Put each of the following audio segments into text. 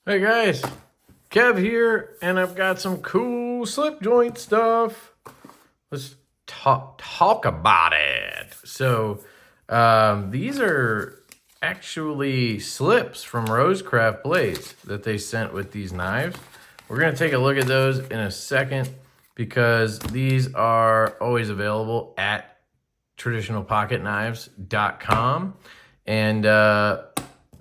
Hey guys, Kev here, and I've got some cool slip joint stuff. Let's talk about it. So, these are actually slips from Rosecraft blades that they sent with these knives. We're gonna take a look at those in a second because these are always available at traditionalpocketknives.com, and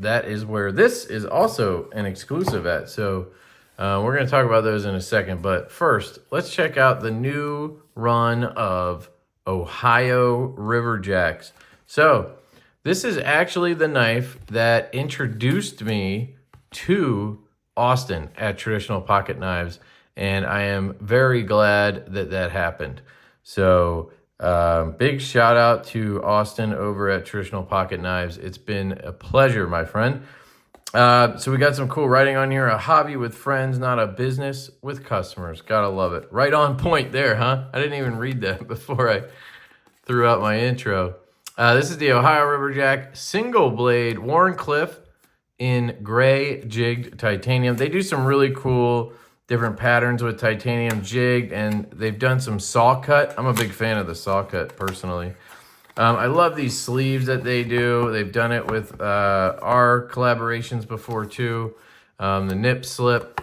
that is where this is also an exclusive at. So we're going to talk about those in a second. But first, let's check out the new run of Ohio River Jacks. So this is actually the knife that introduced me to Austin at Traditional Pocket Knives. And I am very glad that that happened. So big shout out to Austin over at Traditional Pocket Knives. It's been a pleasure, my friend. So we got some cool writing on here. A hobby with friends, not a business with customers. Gotta love it. Right on point there, huh? I didn't even read that before I threw out my intro. This is the Ohio Riverjack single blade Warncliffe in gray jigged titanium. They do some really cool different patterns with titanium jigged, and they've done some saw cut. I'm a big fan of the saw cut personally. I love these sleeves that they do. They've done it with our collaborations before too. The nip slip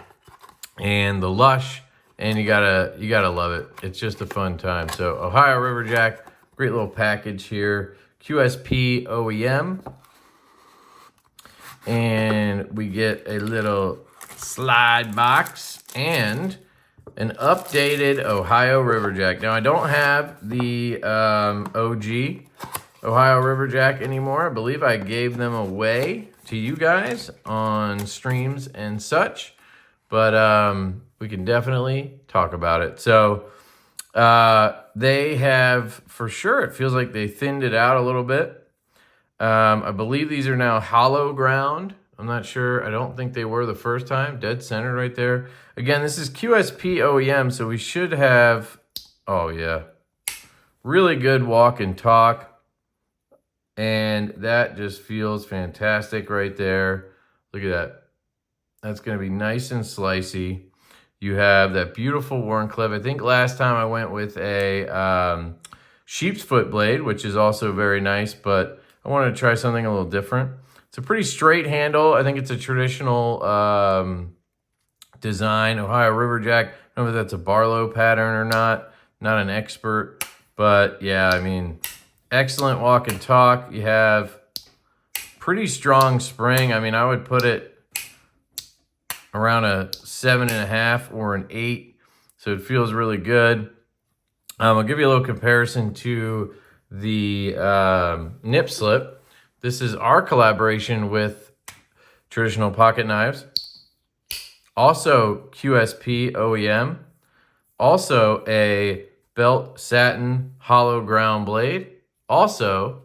and the lush, and you gotta love it. It's just a fun time. So Ohio Riverjack, great little package here. QSP OEM, and we get a little slide box and an updated Ohio Riverjack. Now, I don't have the OG Ohio Riverjack anymore. I believe I gave them away to you guys on streams and such, but we can definitely talk about it. So they have, for sure, it feels like they thinned it out a little bit. I believe these are now hollow ground. I'm not sure. I don't think they were the first time. Dead center right there. Again, this is QSP OEM, so we should have, oh yeah, really good walk and talk. And that just feels fantastic right there. Look at that. That's going to be nice and slicey. You have that beautiful Warncliffe. I think last time I went with a sheep's foot blade, which is also very nice, but I wanted to try something a little different. It's a pretty straight handle. I think it's a traditional design, Ohio Riverjack. I don't know if that's a Barlow pattern or not. Not an expert, but yeah, I mean, excellent walk and talk. You have pretty strong spring. I mean, I would put it around a 7.5 or an 8, so it feels really good. I'll give you a little comparison to the nip slip. This is our collaboration with Traditional Pocket Knives. Also QSP OEM. Also a belt satin hollow ground blade. Also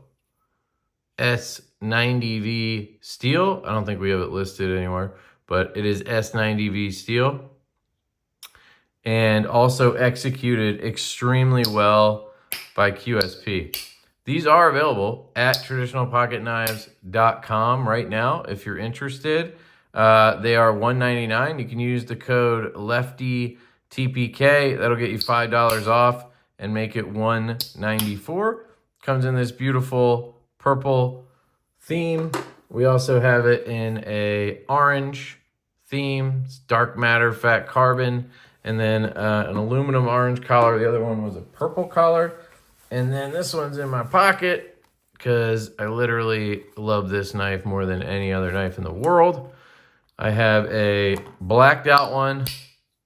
S90V steel. I don't think we have it listed anywhere, but it is S90V steel. And also executed extremely well by QSP. These are available at traditionalpocketknives.com right now if you're interested. They are $199. You can use the code LeftyTPK. That'll get you $5 off and make it $194. Comes in this beautiful purple theme. We also have it in a orange theme. It's dark matter, fat carbon, and then an aluminum orange collar. The other one was a purple collar. And then this one's in my pocket because I literally love this knife more than any other knife in the world. I have a blacked out one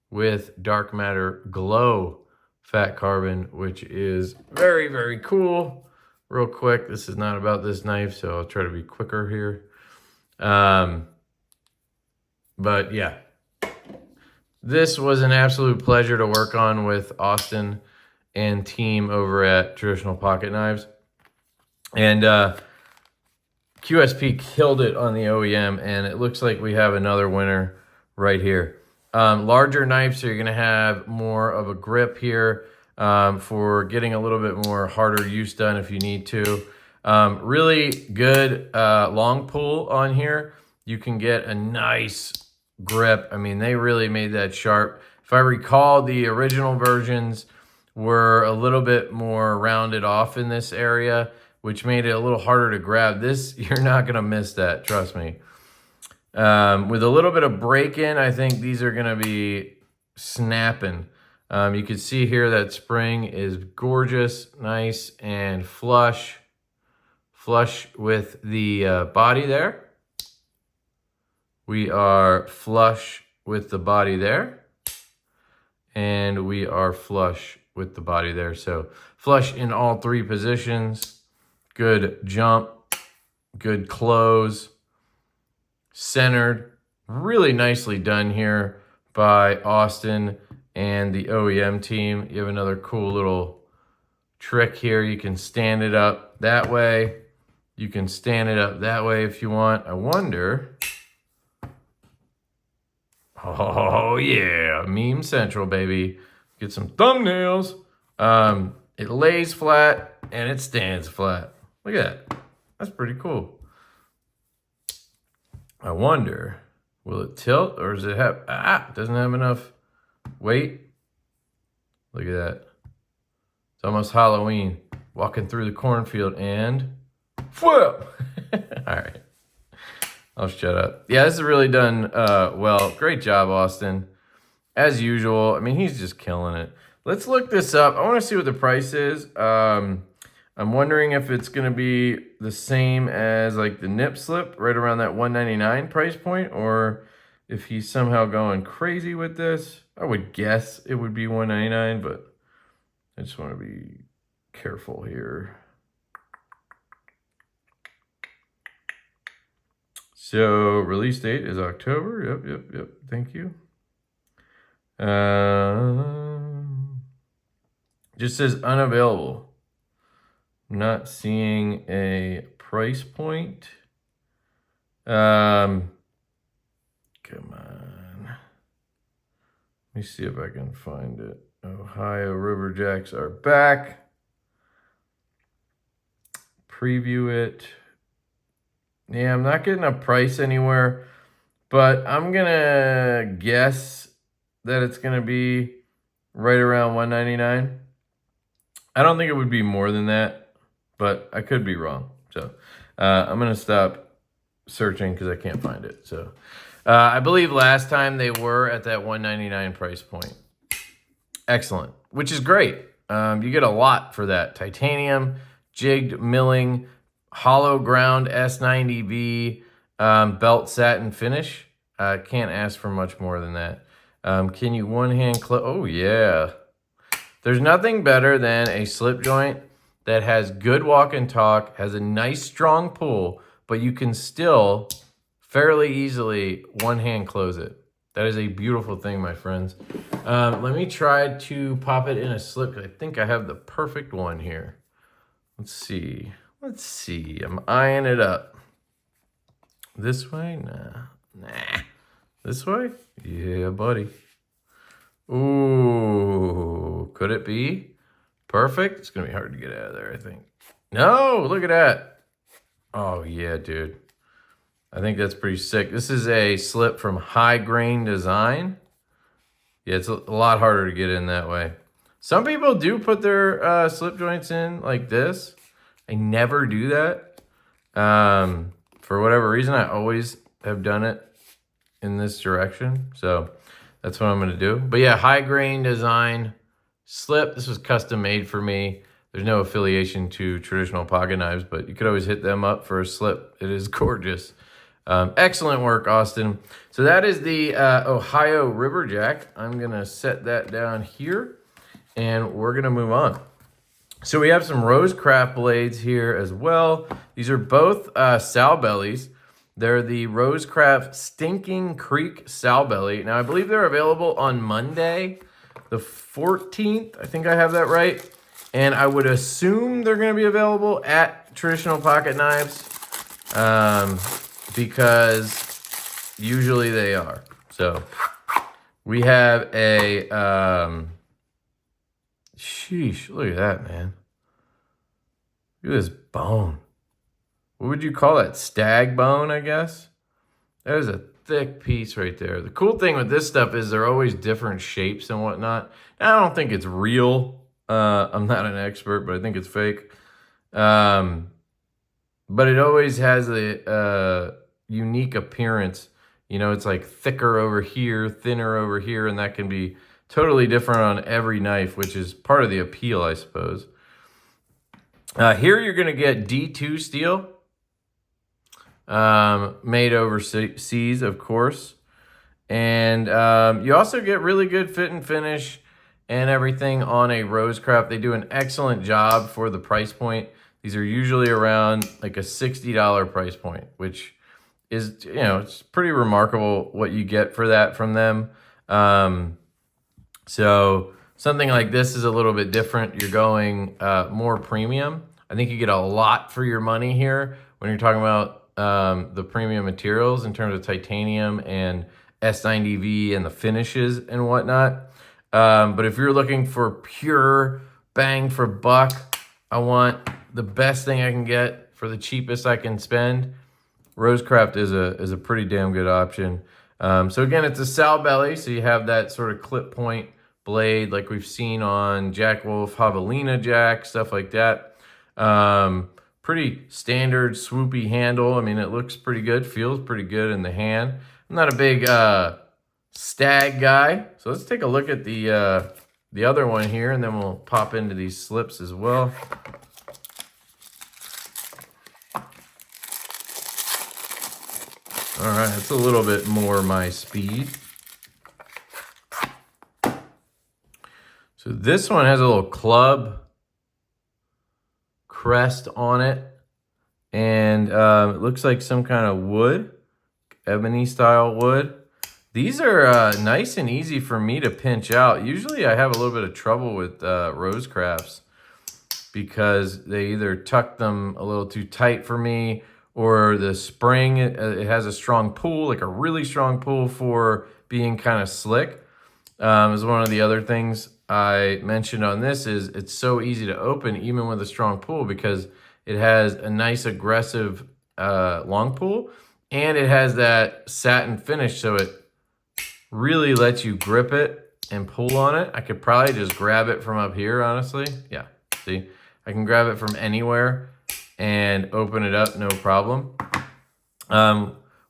with dark matter glow fat carbon, which is very, very cool. Real quick, this is not about this knife, so I'll try to be quicker here. But yeah, this was an absolute pleasure to work on with Austin and team over at Traditional Pocket Knives. And QSP killed it on the OEM, and it looks like we have another winner right here. Larger knives, so you're going to have more of a grip here for getting a little bit more harder use done if you need to. Really good long pull on here. You can get a nice grip. I mean, they really made that sharp. If I recall, the original versions were a little bit more rounded off in this area, which made it a little harder to grab. This, you're not going to miss that, trust me. With a little bit of break-in, I think these are going to be snapping. You can see here that spring is gorgeous, nice and flush with the body there. We are flush with the body there. And we are flush with the body there. So flush in all three positions. Good jump, good close, centered. Really nicely done here by Austin and the OEM team. You have another cool little trick here. You can stand it up that way. You can stand it up that way if you want. I wonder. Oh yeah, meme central, baby. Get some thumbnails. It lays flat and it stands flat. Look at that. That's pretty cool. I wonder, will it tilt or does it have, it doesn't have enough weight. Look at that. It's almost Halloween. Walking through the cornfield and flip. All right. I'll shut up. Yeah, this is really done well. Great job, Austin. As usual. I mean, he's just killing it. Let's look this up. I want to see what the price is. I'm wondering if it's going to be the same as like the nip slip, right around that $199 price point, or if he's somehow going crazy with this. I would guess it would be $199, but I just want to be careful here. So release date is October. Yep. Thank you. Just says unavailable. I'm not seeing a price point. Come on. Let me see if I can find it. Ohio Riverjacks are back. Preview it. Yeah, I'm not getting a price anywhere, but I'm going to guess that it's going to be right around $199. I don't think it would be more than that, but I could be wrong. So I'm going to stop searching because I can't find it. So I believe last time they were at that $199 price point. Excellent, which is great. You get a lot for that. Titanium, jigged milling, hollow ground S90V, belt satin finish. Can't ask for much more than that. Can you one hand close? Oh yeah. There's nothing better than a slip joint that has good walk and talk, has a nice strong pull, but you can still fairly easily one hand close it. That is a beautiful thing, my friends. Let me try to pop it in a slip. I think I have the perfect one here. Let's see. I'm eyeing it up. This way? Nah. This way? Yeah, buddy. Ooh, could it be perfect? It's gonna be hard to get out of there, I think. No, look at that. Oh yeah, dude. I think that's pretty sick. This is a slip from High Grain Design. Yeah, it's a lot harder to get in that way. Some people do put their slip joints in like this. I never do that. For whatever reason, I always have done it in this direction. So that's what I'm going to do. But yeah, High Grain Design slip. This was custom made for me. There's no affiliation to traditional pocket knives, but you could always hit them up for a slip. It is gorgeous. Excellent work, Austin. So that is the Ohio Riverjack. I'm going to set that down here, and we're going to move on. So we have some Rosecraft blades here as well. These are both sow bellies. They're the Rosecraft Stinking Creek sow belly. Now, I believe they're available on Monday, the 14th. I think I have that right. And I would assume they're going to be available at Traditional Pocket Knives because usually they are. So we have a, sheesh, look at that, man. Look at this bone. What would you call that? Stag bone, I guess? That is a thick piece right there. The cool thing with this stuff is they're always different shapes and whatnot. I don't think it's real. I'm not an expert, but I think it's fake. But it always has a unique appearance. You know, it's like thicker over here, thinner over here, and that can be totally different on every knife, which is part of the appeal, I suppose. Here you're going to get D2 steel, made overseas, of course. And you also get really good fit and finish and everything on a Rosecraft. They do an excellent job for the price point. These are usually around like a $60 price point, which is, you know, it's pretty remarkable what you get for that from them. So something like this is a little bit different. You're going more premium. I think you get a lot for your money here when you're talking about the premium materials in terms of titanium and S90V and the finishes and whatnot. But if you're looking for pure bang for buck, I want the best thing I can get for the cheapest I can spend. Rosecraft is a pretty damn good option. So again, it's a sow belly, so you have that sort of clip point blade like we've seen on Jack Wolf, Javelina Jack, stuff like that. Pretty standard swoopy handle. I mean, it looks pretty good, feels pretty good in the hand. I'm not a big stag guy, so let's take a look at the other one here, and then we'll pop into these slips as well. All right, it's a little bit more my speed. So this one has a little club crest on it, and it looks like some kind of wood, ebony style wood. These are nice and easy for me to pinch out. Usually I have a little bit of trouble with Rosecrafts because they either tuck them a little too tight for me, or the spring, it has a strong pull, like a really strong pull for being kind of slick. Is one of the other things I mentioned on this is it's so easy to open even with a strong pull because it has a nice aggressive long pull, and it has that satin finish, so it really lets you grip it and pull on it. I could probably just grab it from up here, honestly. Yeah, see? I can grab it from anywhere and open it up, no problem.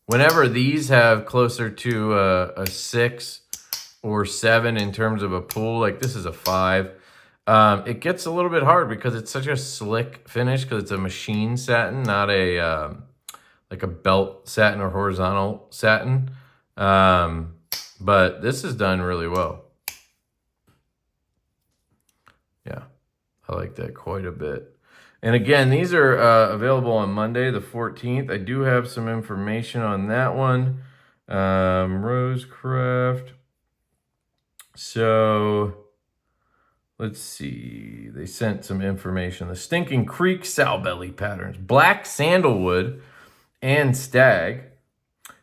Whenever these have closer to a 6 or 7 in terms of a pull, like this is a 5, it gets a little bit hard because it's such a slick finish because it's a machine satin, not a like a belt satin or horizontal satin. But this is done really well. Yeah, I like that quite a bit. And again, these are available on Monday, the 14th. I do have some information on that one. Rosecraft. So, let's see. They sent some information. The Stinking Creek sow belly patterns. Black sandalwood and stag.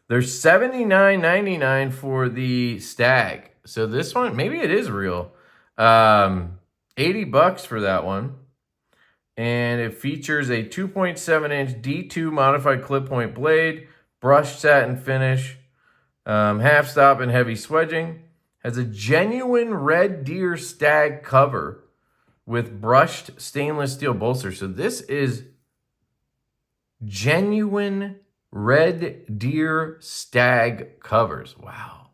They're $79.99 for the stag. So this one, maybe it is real. $80 for that one. And it features a 2.7-inch D2 modified clip point blade, brushed satin finish, half stop and heavy swedging. Has a genuine red deer stag cover with brushed stainless steel bolster. So this is genuine red deer stag covers. Wow.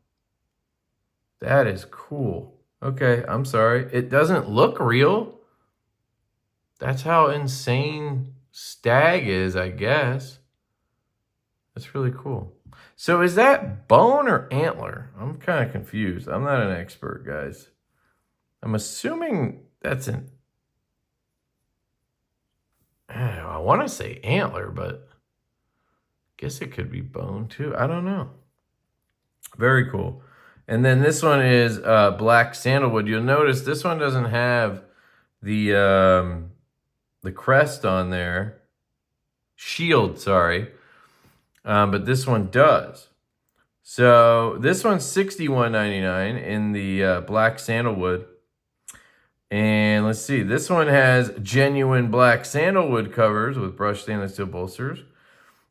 That is cool. Okay, I'm sorry. It doesn't look real. That's how insane stag is, I guess. That's really cool. So is that bone or antler? I'm kind of confused. I'm not an expert, guys. I'm assuming that's an... I want to say antler, but I guess it could be bone too. I don't know. Very cool. And then this one is black sandalwood. You'll notice this one doesn't have the crest on there. Shield, sorry. But this one does. So this one's $61.99 in the black sandalwood. And let's see, this one has genuine black sandalwood covers with brushed stainless steel bolsters.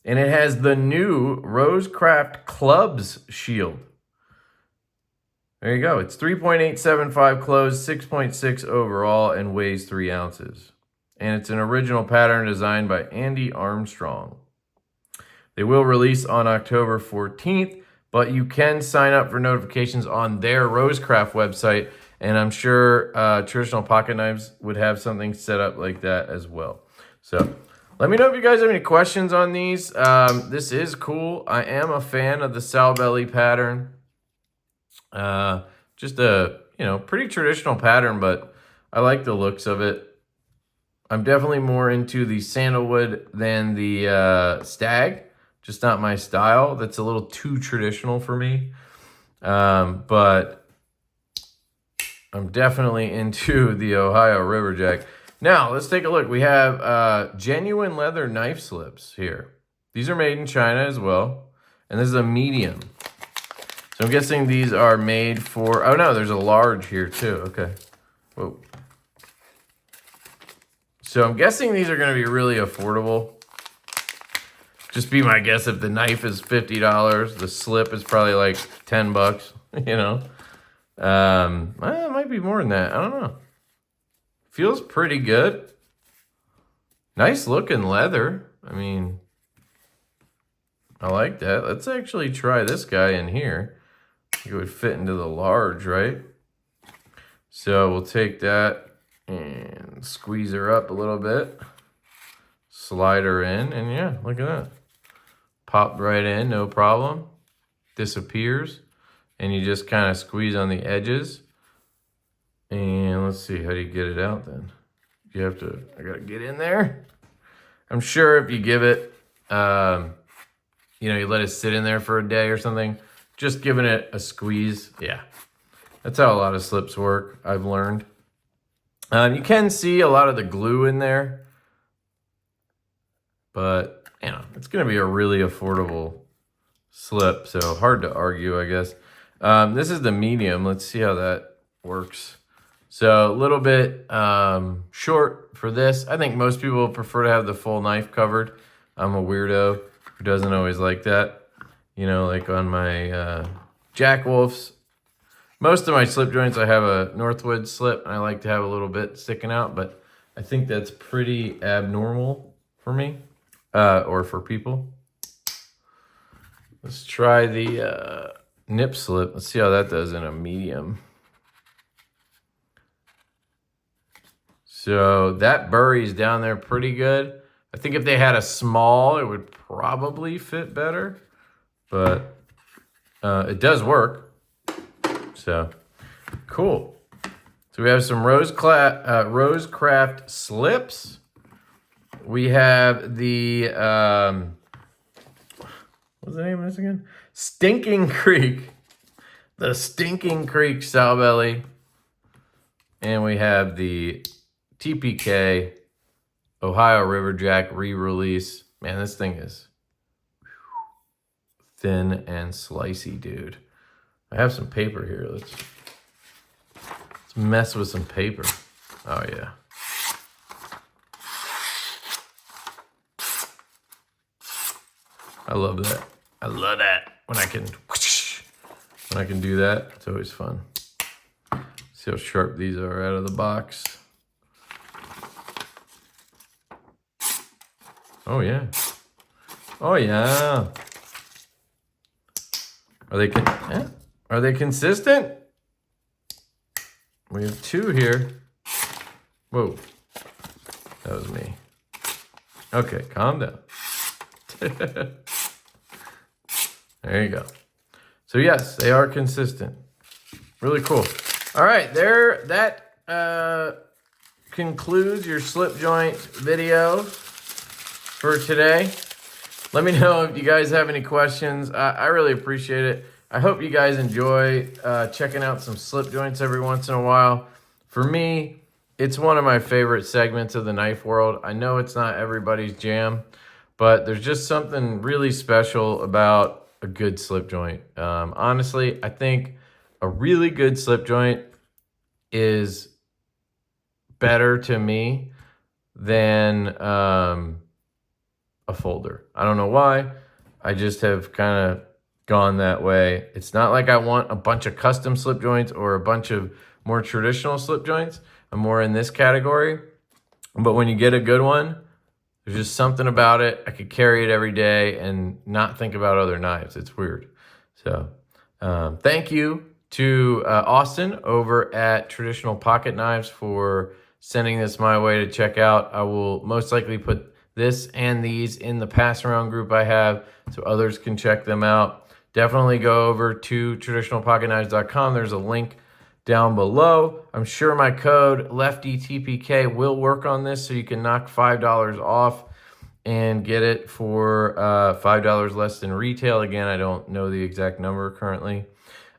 And it has the new Rosecraft Clubs Shield. There you go. It's 3.875 closed, 6.6 overall, and weighs 3 ounces. And it's an original pattern designed by Andy Armstrong. They will release on October 14th, but you can sign up for notifications on their Rosecraft website, and I'm sure Traditional Pocket Knives would have something set up like that as well. So let me know if you guys have any questions on these. This is cool. I am a fan of the sow belly pattern. Just a, pretty traditional pattern, but I like the looks of it. I'm definitely more into the sandalwood than the stag. Just not my style. That's a little too traditional for me. But I'm definitely into the Ohio Riverjack. Now, let's take a look. We have genuine leather knife slips here. These are made in China as well. And this is a medium. So I'm guessing these are made for... Oh, no, there's a large here, too. Okay. Whoa. So I'm guessing these are going to be really affordable. Just be my guess, if the knife is $50, the slip is probably like $10, Well, it might be more than that. I don't know. Feels pretty good. Nice looking leather. I mean, I like that. Let's actually try this guy in here. It would fit into the large, right? So we'll take that and squeeze her up a little bit. Slide her in, and yeah, look at that. Popped right in, no problem. Disappears. And you just kind of squeeze on the edges. And let's see, how do you get it out then? You have to, I gotta get in there. I'm sure if you give it, you let it sit in there for a day or something, just giving it a squeeze, yeah. That's how a lot of slips work, I've learned. You can see a lot of the glue in there, but it's gonna be a really affordable slip, so hard to argue, I guess. This is the medium. Let's see how that works. So a little bit short for this. I think most people prefer to have the full knife covered. I'm a weirdo who doesn't always like that. Like on my Jack Wolfs. Most of my slip joints, I have a Northwoods slip, and I like to have a little bit sticking out, but I think that's pretty abnormal for me, or for people. Let's try the nip slip. Let's see how that does in a medium. So that buries down there pretty good. I think if they had a small, it would probably fit better, but it does work. So cool. So we have some Rosecraft slips. We have the what's the name of this again? Stinking Creek. The Stinking Creek sow belly. And we have the TPK Ohio Riverjack re-release. Man, this thing is thin and slicey, dude. I have some paper here. Let's mess with some paper. Oh, yeah. I love that. I love that when I can do that. It's always fun. See how sharp these are out of the box. Oh yeah. Oh yeah. Are they consistent? We have two here. Whoa. That was me. Okay, calm down. There you go. So yes, they are consistent. Really cool. All right, that concludes your slip joint video for today. Let me know if you guys have any questions. I really appreciate it. I hope you guys enjoy checking out some slip joints every once in a while. For me, it's one of my favorite segments of the knife world. I know it's not everybody's jam, but there's just something really special about a good slip joint. Honestly, I think a really good slip joint is better to me than a folder. I don't know why. I just have kind of gone that way. It's not like I want a bunch of custom slip joints or a bunch of more traditional slip joints. I'm more in this category. But when you get a good one, there's just something about it. I could carry it every day and not think about other knives. It's weird. So thank you to Austin over at Traditional Pocket Knives for sending this my way to check out. I will most likely put this and these in the pass around group I have so others can check them out. Definitely go over to traditionalpocketknives.com. There's a link down below. I'm sure my code LeftyTPK will work on this so you can knock $5 off and get it for $5 less than retail. Again, I don't know the exact number currently.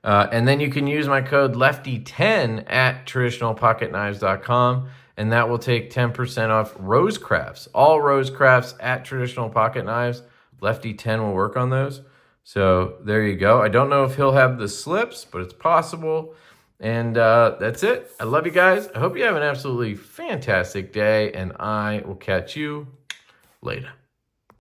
And then you can use my code LeftyTen at traditionalpocketknives.com, and that will take 10% off Rosecrafts. All Rosecrafts at Traditional Pocket Knives. LeftyTen will work on those. So there you go. I don't know if he'll have the slips, but it's possible. And that's it. I love you guys. I hope you have an absolutely fantastic day, and I will catch you later.